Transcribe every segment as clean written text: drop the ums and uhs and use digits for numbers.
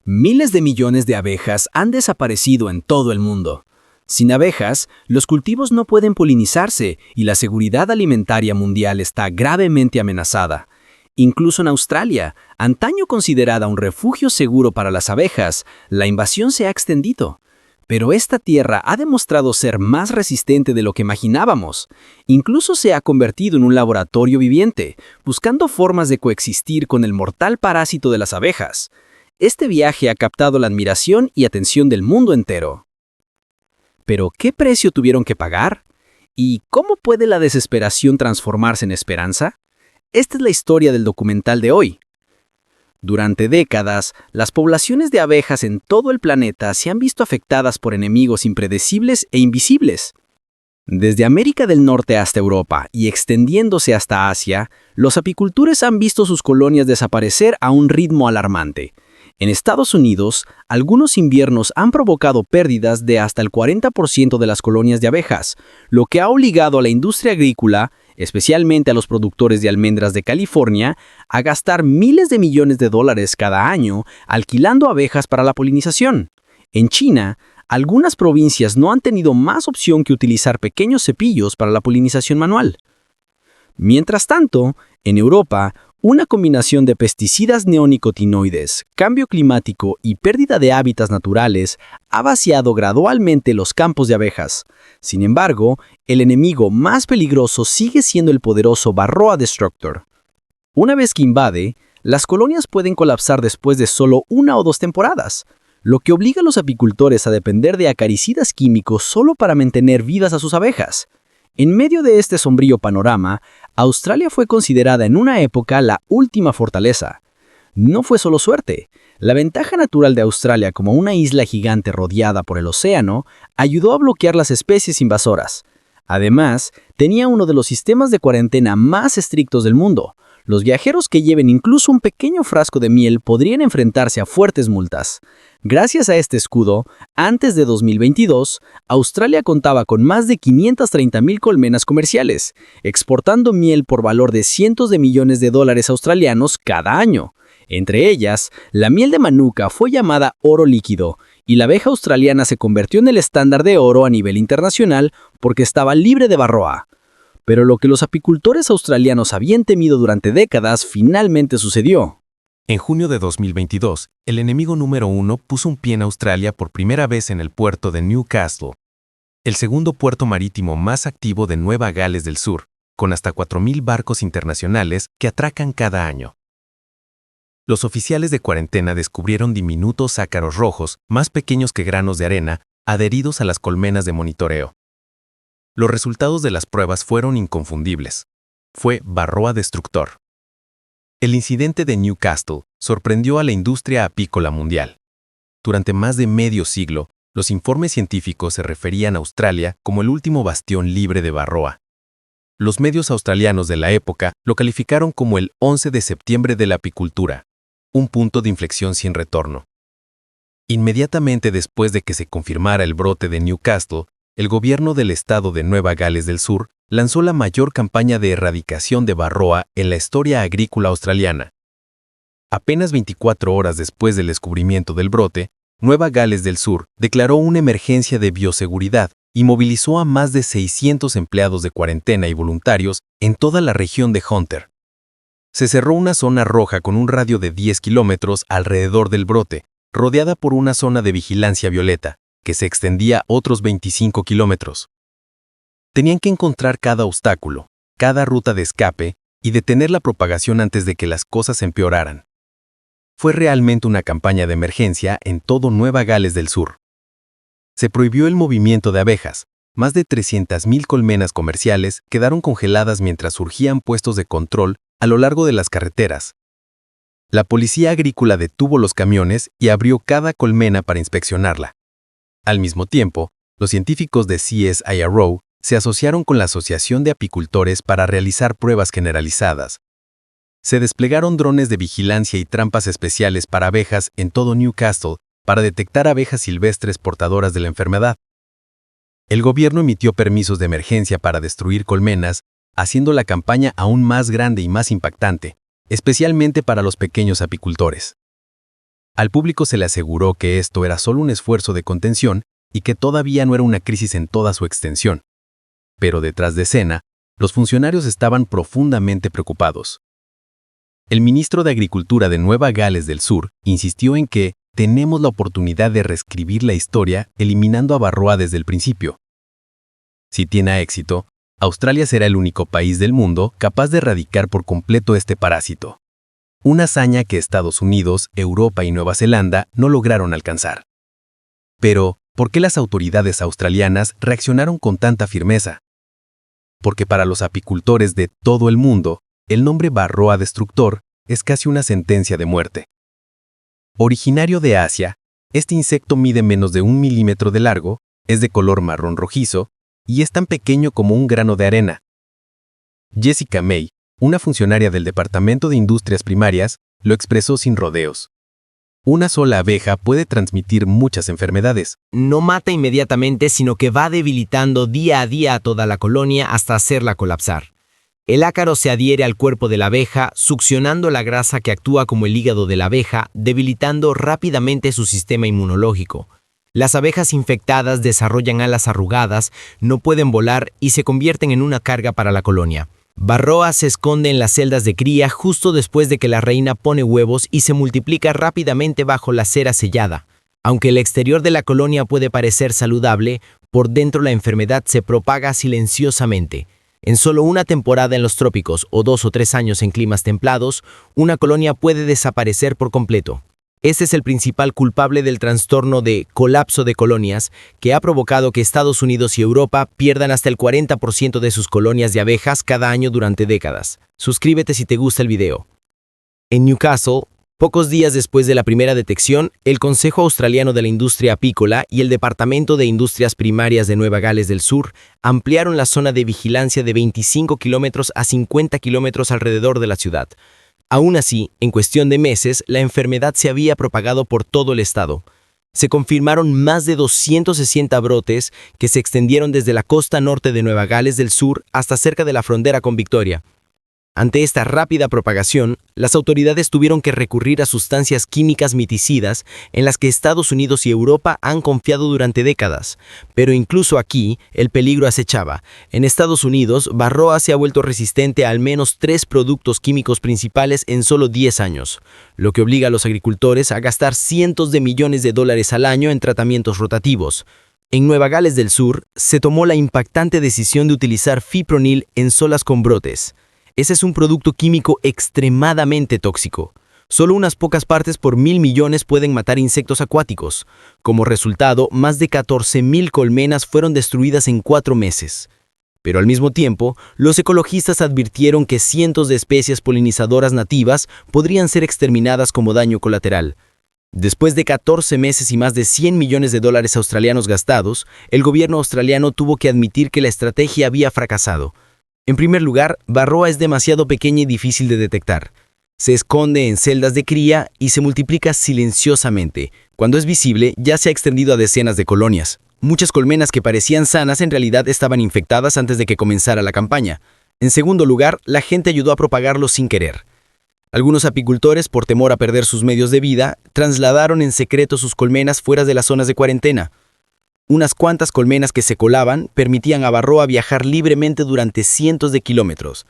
Miles de millones de abejas han desaparecido en todo el mundo. Sin abejas, los cultivos no pueden polinizarse y la seguridad alimentaria mundial está gravemente amenazada. Incluso en Australia, antaño considerada un refugio seguro para las abejas, la invasión se ha extendido. Pero esta tierra ha demostrado ser más resistente de lo que imaginábamos. Incluso se ha convertido en un laboratorio viviente, buscando formas de coexistir con el mortal parásito de las abejas. Este viaje ha captado la admiración y atención del mundo entero. ¿Pero qué precio tuvieron que pagar? ¿Y cómo puede la desesperación transformarse en esperanza? Esta es la historia del documental de hoy. Durante décadas, las poblaciones de abejas en todo el planeta se han visto afectadas por enemigos impredecibles e invisibles. Desde América del Norte hasta Europa y extendiéndose hasta Asia, los apicultores han visto sus colonias desaparecer a un ritmo alarmante. En Estados Unidos, algunos inviernos han provocado pérdidas de hasta el 40% de las colonias de abejas, lo que ha obligado a la industria agrícola, especialmente a los productores de almendras de California, a gastar miles de millones de dólares cada año alquilando abejas para la polinización. En China, algunas provincias no han tenido más opción que utilizar pequeños cepillos para la polinización manual. Mientras tanto, en Europa, una combinación de pesticidas neonicotinoides, cambio climático y pérdida de hábitats naturales ha vaciado gradualmente los campos de abejas. Sin embargo, el enemigo más peligroso sigue siendo el poderoso Varroa Destructor. Una vez que invade, las colonias pueden colapsar después de solo 1 o 2 temporadas, lo que obliga a los apicultores a depender de acaricidas químicos solo para mantener vivas a sus abejas. En medio de este sombrío panorama, Australia fue considerada en una época la última fortaleza. No fue solo suerte. La ventaja natural de Australia como una isla gigante rodeada por el océano ayudó a bloquear las especies invasoras. Además, tenía uno de los sistemas de cuarentena más estrictos del mundo. Los viajeros que lleven incluso un pequeño frasco de miel podrían enfrentarse a fuertes multas. Gracias a este escudo, antes de 2022, Australia contaba con más de 530,000 colmenas comerciales, exportando miel por valor de cientos de millones de dólares australianos cada año. Entre ellas, la miel de Manuka fue llamada oro líquido, y la abeja australiana se convirtió en el estándar de oro a nivel internacional porque estaba libre de varroa. Pero lo que los apicultores australianos habían temido durante décadas finalmente sucedió. En junio de 2022, el enemigo número 1 puso un pie en Australia por primera vez en el puerto de Newcastle, el segundo puerto marítimo más activo de Nueva Gales del Sur, con hasta 4,000 barcos internacionales que atracan cada año. Los oficiales de cuarentena descubrieron diminutos ácaros rojos, más pequeños que granos de arena, adheridos a las colmenas de monitoreo. Los resultados de las pruebas fueron inconfundibles. Fue Varroa Destructor. El incidente de Newcastle sorprendió a la industria apícola mundial. Durante más de medio siglo, los informes científicos se referían a Australia como el último bastión libre de varroa. Los medios australianos de la época lo calificaron como el 11 de septiembre de la apicultura, un punto de inflexión sin retorno. Inmediatamente después de que se confirmara el brote de Newcastle, el gobierno del estado de Nueva Gales del Sur lanzó la mayor campaña de erradicación de varroa en la historia agrícola australiana. Apenas 24 horas después del descubrimiento del brote, Nueva Gales del Sur declaró una emergencia de bioseguridad y movilizó a más de 600 empleados de cuarentena y voluntarios en toda la región de Hunter. Se cerró una zona roja con un radio de 10 kilómetros alrededor del brote, rodeada por una zona de vigilancia violeta, que se extendía otros 25 kilómetros. Tenían que encontrar cada obstáculo, cada ruta de escape y detener la propagación antes de que las cosas empeoraran. Fue realmente una campaña de emergencia en todo Nueva Gales del Sur. Se prohibió el movimiento de abejas. Más de 300,000 colmenas comerciales quedaron congeladas mientras surgían puestos de control a lo largo de las carreteras. La policía agrícola detuvo los camiones y abrió cada colmena para inspeccionarla. Al mismo tiempo, los científicos de CSIRO se asociaron con la Asociación de Apicultores para realizar pruebas generalizadas. Se desplegaron drones de vigilancia y trampas especiales para abejas en todo Newcastle para detectar abejas silvestres portadoras de la enfermedad. El gobierno emitió permisos de emergencia para destruir colmenas, haciendo la campaña aún más grande y más impactante, especialmente para los pequeños apicultores. Al público se le aseguró que esto era solo un esfuerzo de contención y que todavía no era una crisis en toda su extensión. Pero detrás de escena, los funcionarios estaban profundamente preocupados. El ministro de Agricultura de Nueva Gales del Sur insistió en que tenemos la oportunidad de reescribir la historia eliminando a Varroa desde el principio. Si tiene éxito, Australia será el único país del mundo capaz de erradicar por completo este parásito. Una hazaña que Estados Unidos, Europa y Nueva Zelanda no lograron alcanzar. Pero, ¿por qué las autoridades australianas reaccionaron con tanta firmeza? Porque para los apicultores de todo el mundo, el nombre Varroa destructor es casi una sentencia de muerte. Originario de Asia, este insecto mide menos de 1 milímetro de largo, es de color marrón rojizo y es tan pequeño como un grano de arena. Jessica May, una funcionaria del Departamento de Industrias Primarias, lo expresó sin rodeos. Una sola abeja puede transmitir muchas enfermedades. No mata inmediatamente, sino que va debilitando día a día a toda la colonia hasta hacerla colapsar. El ácaro se adhiere al cuerpo de la abeja, succionando la grasa que actúa como el hígado de la abeja, debilitando rápidamente su sistema inmunológico. Las abejas infectadas desarrollan alas arrugadas, no pueden volar y se convierten en una carga para la colonia. Varroa se esconde en las celdas de cría justo después de que la reina pone huevos y se multiplica rápidamente bajo la cera sellada. Aunque el exterior de la colonia puede parecer saludable, por dentro la enfermedad se propaga silenciosamente. En solo una temporada en los trópicos o 2 o 3 años en climas templados, una colonia puede desaparecer por completo. Este es el principal culpable del trastorno de colapso de colonias que ha provocado que Estados Unidos y Europa pierdan hasta el 40% de sus colonias de abejas cada año durante décadas. Suscríbete si te gusta el video. En Newcastle, pocos días después de la primera detección, el Consejo Australiano de la Industria Apícola y el Departamento de Industrias Primarias de Nueva Gales del Sur ampliaron la zona de vigilancia de 25 kilómetros a 50 kilómetros alrededor de la ciudad. Aún así, en cuestión de meses, la enfermedad se había propagado por todo el estado. Se confirmaron más de 260 brotes que se extendieron desde la costa norte de Nueva Gales del Sur hasta cerca de la frontera con Victoria. Ante esta rápida propagación, las autoridades tuvieron que recurrir a sustancias químicas miticidas en las que Estados Unidos y Europa han confiado durante décadas. Pero incluso aquí, el peligro acechaba. En Estados Unidos, Varroa se ha vuelto resistente a al menos 3 productos químicos principales en solo 10 años, lo que obliga a los agricultores a gastar cientos de millones de dólares al año en tratamientos rotativos. En Nueva Gales del Sur, se tomó la impactante decisión de utilizar fipronil en zonas con brotes. Ese es un producto químico extremadamente tóxico. Solo unas pocas partes por 1.000 millones pueden matar insectos acuáticos. Como resultado, más de 14.000 colmenas fueron destruidas en 4 meses. Pero al mismo tiempo, los ecologistas advirtieron que cientos de especies polinizadoras nativas podrían ser exterminadas como daño colateral. Después de 14 meses y más de 100 millones de dólares australianos gastados, el gobierno australiano tuvo que admitir que la estrategia había fracasado. En primer lugar, Varroa es demasiado pequeña y difícil de detectar. Se esconde en celdas de cría y se multiplica silenciosamente. Cuando es visible, ya se ha extendido a decenas de colonias. Muchas colmenas que parecían sanas en realidad estaban infectadas antes de que comenzara la campaña. En segundo lugar, la gente ayudó a propagarlo sin querer. Algunos apicultores, por temor a perder sus medios de vida, trasladaron en secreto sus colmenas fuera de las zonas de cuarentena. Unas cuantas colmenas que se colaban permitían a Varroa viajar libremente durante cientos de kilómetros.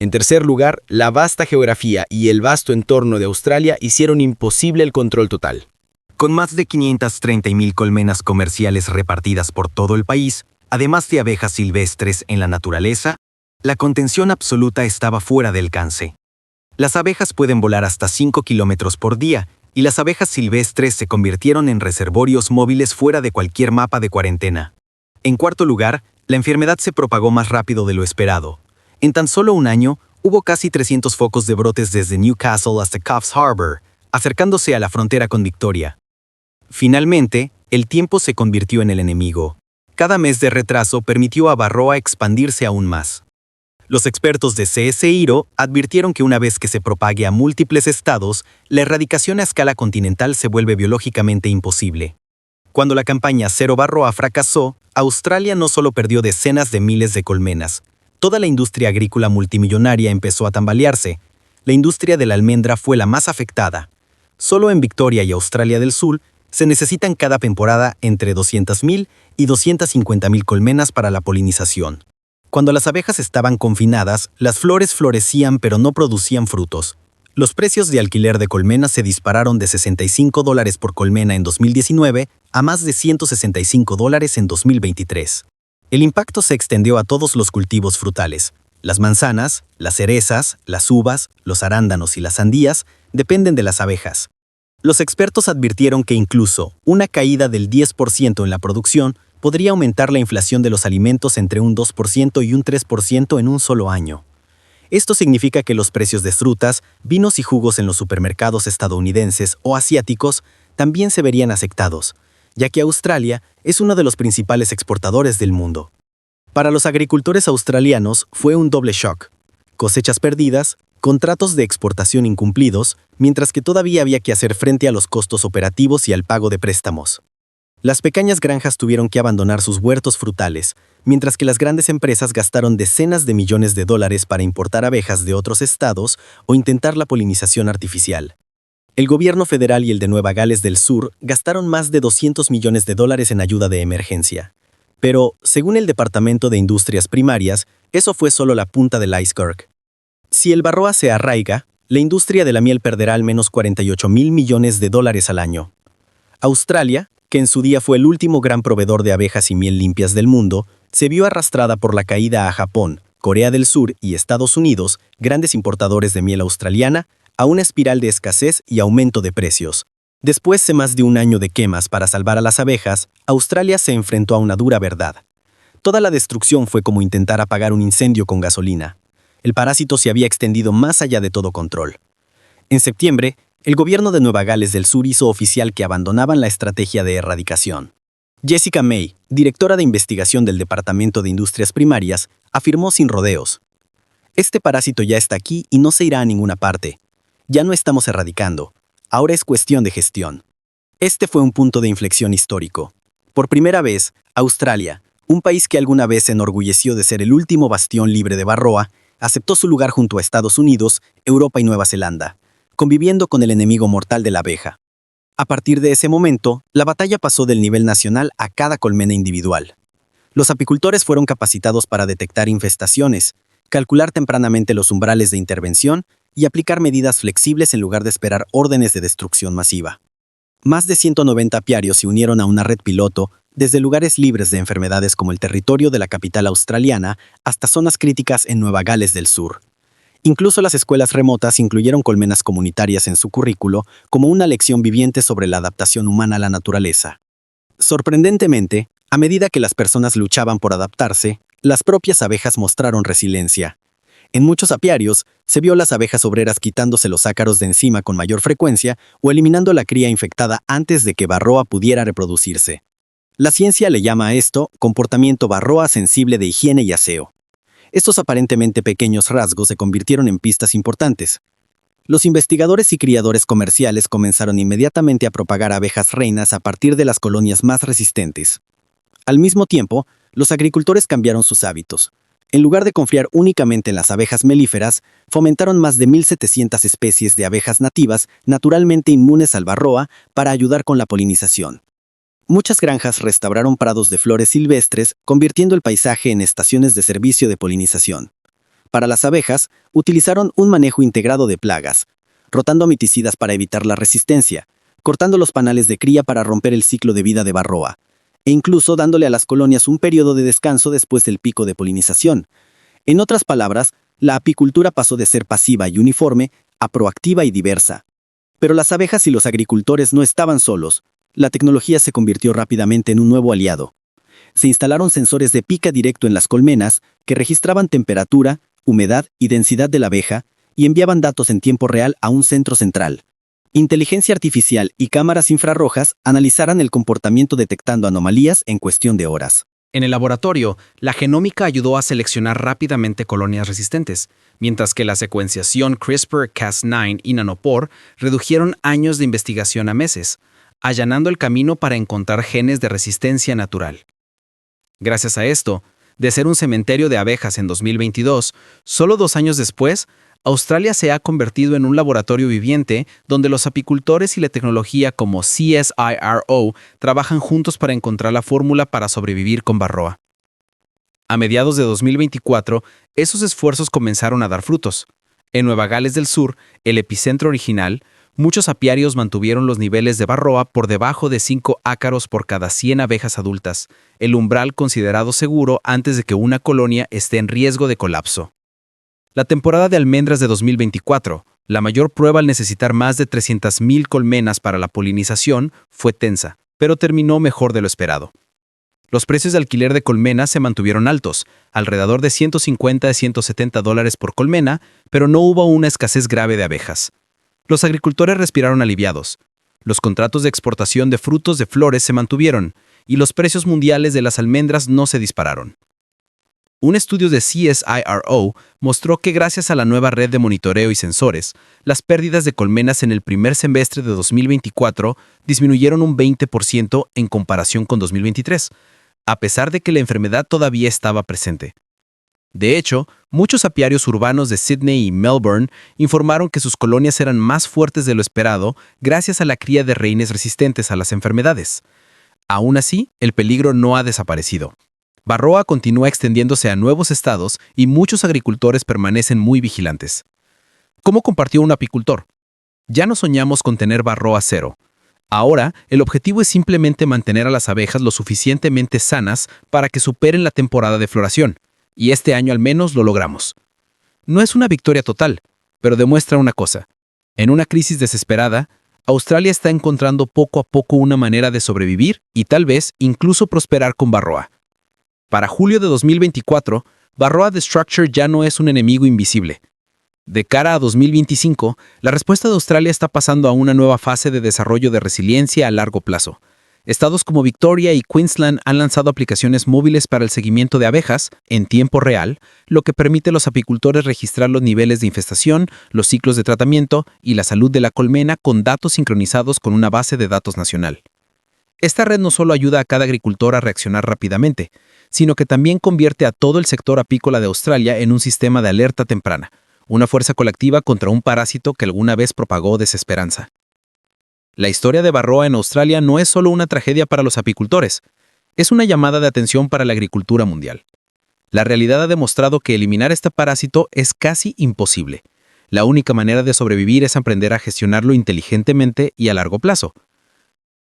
En tercer lugar, la vasta geografía y el vasto entorno de Australia hicieron imposible el control total. Con más de 530.000 colmenas comerciales repartidas por todo el país, además de abejas silvestres en la naturaleza, la contención absoluta estaba fuera de alcance. Las abejas pueden volar hasta 5 kilómetros por día, y las abejas silvestres se convirtieron en reservorios móviles fuera de cualquier mapa de cuarentena. En cuarto lugar, la enfermedad se propagó más rápido de lo esperado. En tan solo un año, hubo casi 300 focos de brotes desde Newcastle hasta Coffs Harbour, acercándose a la frontera con Victoria. Finalmente, el tiempo se convirtió en el enemigo. Cada mes de retraso permitió a Varroa expandirse aún más. Los expertos de CSIRO advirtieron que una vez que se propague a múltiples estados, la erradicación a escala continental se vuelve biológicamente imposible. Cuando la campaña Cero Varroa fracasó, Australia no solo perdió decenas de miles de colmenas, toda la industria agrícola multimillonaria empezó a tambalearse. La industria de la almendra fue la más afectada. Solo en Victoria y Australia del Sur se necesitan cada temporada entre 200.000 y 250.000 colmenas para la polinización. Cuando las abejas estaban confinadas, las flores florecían pero no producían frutos. Los precios de alquiler de colmenas se dispararon de $65 por colmena en 2019 a más de $165 en 2023. El impacto se extendió a todos los cultivos frutales. Las manzanas, las cerezas, las uvas, los arándanos y las sandías dependen de las abejas. Los expertos advirtieron que incluso una caída del 10% en la producción podría aumentar la inflación de los alimentos entre un 2% y un 3% en un solo año. Esto significa que los precios de frutas, vinos y jugos en los supermercados estadounidenses o asiáticos también se verían afectados, ya que Australia es uno de los principales exportadores del mundo. Para los agricultores australianos fue un doble shock: cosechas perdidas, contratos de exportación incumplidos, mientras que todavía había que hacer frente a los costos operativos y al pago de préstamos. Las pequeñas granjas tuvieron que abandonar sus huertos frutales, mientras que las grandes empresas gastaron decenas de millones de dólares para importar abejas de otros estados o intentar la polinización artificial. El gobierno federal y el de Nueva Gales del Sur gastaron más de $200 millones en ayuda de emergencia. Pero, según el Departamento de Industrias Primarias, eso fue solo la punta del iceberg. Si el varroa se arraiga, la industria de la miel perderá al menos $48.000 millones al año. Australia, que en su día fue el último gran proveedor de abejas y miel limpias del mundo, se vio arrastrada por la caída a Japón, Corea del Sur y Estados Unidos, grandes importadores de miel australiana, a una espiral de escasez y aumento de precios. Después de más de un año de quemas para salvar a las abejas, Australia se enfrentó a una dura verdad. Toda la destrucción fue como intentar apagar un incendio con gasolina. El parásito se había extendido más allá de todo control. En septiembre, el gobierno de Nueva Gales del Sur hizo oficial que abandonaban la estrategia de erradicación. Jessica May, directora de investigación del Departamento de Industrias Primarias, afirmó sin rodeos: "Este parásito ya está aquí y no se irá a ninguna parte. Ya no estamos erradicando. Ahora es cuestión de gestión". Este fue un punto de inflexión histórico. Por primera vez, Australia, un país que alguna vez se enorgulleció de ser el último bastión libre de varroa, aceptó su lugar junto a Estados Unidos, Europa y Nueva Zelanda, conviviendo con el enemigo mortal de la abeja. A partir de ese momento, la batalla pasó del nivel nacional a cada colmena individual. Los apicultores fueron capacitados para detectar infestaciones, calcular tempranamente los umbrales de intervención y aplicar medidas flexibles en lugar de esperar órdenes de destrucción masiva. Más de 190 apiarios se unieron a una red piloto, desde lugares libres de enfermedades como el territorio de la capital australiana hasta zonas críticas en Nueva Gales del Sur. Incluso las escuelas remotas incluyeron colmenas comunitarias en su currículo como una lección viviente sobre la adaptación humana a la naturaleza. Sorprendentemente, a medida que las personas luchaban por adaptarse, las propias abejas mostraron resiliencia. En muchos apiarios, se vio a las abejas obreras quitándose los ácaros de encima con mayor frecuencia o eliminando la cría infectada antes de que varroa pudiera reproducirse. La ciencia le llama a esto comportamiento varroa sensible de higiene y aseo. Estos aparentemente pequeños rasgos se convirtieron en pistas importantes. Los investigadores y criadores comerciales comenzaron inmediatamente a propagar abejas reinas a partir de las colonias más resistentes. Al mismo tiempo, los agricultores cambiaron sus hábitos. En lugar de confiar únicamente en las abejas melíferas, fomentaron más de 1.700 especies de abejas nativas naturalmente inmunes al varroa para ayudar con la polinización. Muchas granjas restauraron prados de flores silvestres, convirtiendo el paisaje en estaciones de servicio de polinización. Para las abejas, utilizaron un manejo integrado de plagas, rotando miticidas para evitar la resistencia, cortando los panales de cría para romper el ciclo de vida de varroa, e incluso dándole a las colonias un periodo de descanso después del pico de polinización. En otras palabras, la apicultura pasó de ser pasiva y uniforme a proactiva y diversa. Pero las abejas y los agricultores no estaban solos. La tecnología se convirtió rápidamente en un nuevo aliado. Se instalaron sensores de pica directo en las colmenas que registraban temperatura, humedad y densidad de la abeja y enviaban datos en tiempo real a un centro central. Inteligencia artificial y cámaras infrarrojas analizarán el comportamiento detectando anomalías en cuestión de horas. En el laboratorio, la genómica ayudó a seleccionar rápidamente colonias resistentes, mientras que la secuenciación CRISPR-Cas9 y Nanopore redujeron años de investigación a meses, allanando el camino para encontrar genes de resistencia natural. Gracias a esto, de ser un cementerio de abejas en 2022, solo 2 años después, Australia se ha convertido en un laboratorio viviente donde los apicultores y la tecnología como CSIRO trabajan juntos para encontrar la fórmula para sobrevivir con varroa. A mediados de 2024, esos esfuerzos comenzaron a dar frutos. En Nueva Gales del Sur, el epicentro original, muchos apiarios mantuvieron los niveles de varroa por debajo de 5 ácaros por cada 100 abejas adultas, el umbral considerado seguro antes de que una colonia esté en riesgo de colapso. La temporada de almendras de 2024, la mayor prueba al necesitar más de 300.000 colmenas para la polinización, fue tensa, pero terminó mejor de lo esperado. Los precios de alquiler de colmenas se mantuvieron altos, alrededor de $150 a $170 por colmena, pero no hubo una escasez grave de abejas. Los agricultores respiraron aliviados. Los contratos de exportación de frutos de flores se mantuvieron, y los precios mundiales de las almendras no se dispararon. Un estudio de CSIRO mostró que gracias a la nueva red de monitoreo y sensores, las pérdidas de colmenas en el primer semestre de 2024 disminuyeron un 20% en comparación con 2023, a pesar de que la enfermedad todavía estaba presente. De hecho, muchos apiarios urbanos de Sydney y Melbourne informaron que sus colonias eran más fuertes de lo esperado gracias a la cría de reines resistentes a las enfermedades. Aún así, el peligro no ha desaparecido. Varroa continúa extendiéndose a nuevos estados y muchos agricultores permanecen muy vigilantes. ¿Cómo compartió un apicultor? Ya no soñamos con tener varroa cero. Ahora, el objetivo es simplemente mantener a las abejas lo suficientemente sanas para que superen la temporada de floración, y este año al menos lo logramos. No es una victoria total, pero demuestra una cosa. En una crisis desesperada, Australia está encontrando poco a poco una manera de sobrevivir y tal vez incluso prosperar con varroa. Para julio de 2024, Varroa Destructure ya no es un enemigo invisible. De cara a 2025, la respuesta de Australia está pasando a una nueva fase de desarrollo de resiliencia a largo plazo. Estados como Victoria y Queensland han lanzado aplicaciones móviles para el seguimiento de abejas en tiempo real, lo que permite a los apicultores registrar los niveles de infestación, los ciclos de tratamiento y la salud de la colmena con datos sincronizados con una base de datos nacional. Esta red no solo ayuda a cada agricultor a reaccionar rápidamente, sino que también convierte a todo el sector apícola de Australia en un sistema de alerta temprana, una fuerza colectiva contra un parásito que alguna vez propagó desesperanza. La historia de varroa en Australia no es solo una tragedia para los apicultores, es una llamada de atención para la agricultura mundial. La realidad ha demostrado que eliminar este parásito es casi imposible. La única manera de sobrevivir es aprender a gestionarlo inteligentemente y a largo plazo.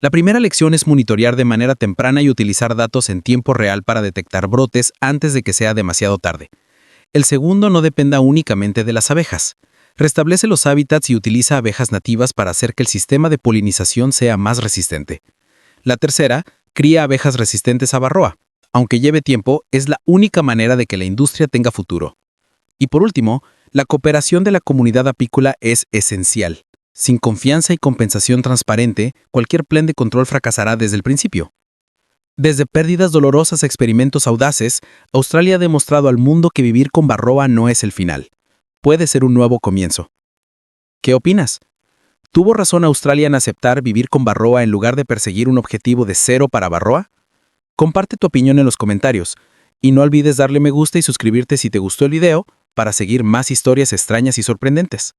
La primera lección es monitorear de manera temprana y utilizar datos en tiempo real para detectar brotes antes de que sea demasiado tarde. El segundo, no dependa únicamente de las abejas. Restablece los hábitats y utiliza abejas nativas para hacer que el sistema de polinización sea más resistente. La tercera, cría abejas resistentes a varroa. Aunque lleve tiempo, es la única manera de que la industria tenga futuro. Y por último, la cooperación de la comunidad apícola es esencial. Sin confianza y compensación transparente, cualquier plan de control fracasará desde el principio. Desde pérdidas dolorosas a experimentos audaces, Australia ha demostrado al mundo que vivir con varroa no es el final. Puede ser un nuevo comienzo. ¿Qué opinas? ¿Tuvo razón Australia en aceptar vivir con varroa en lugar de perseguir un objetivo de cero para varroa? Comparte tu opinión en los comentarios y no olvides darle me gusta y suscribirte si te gustó el video para seguir más historias extrañas y sorprendentes.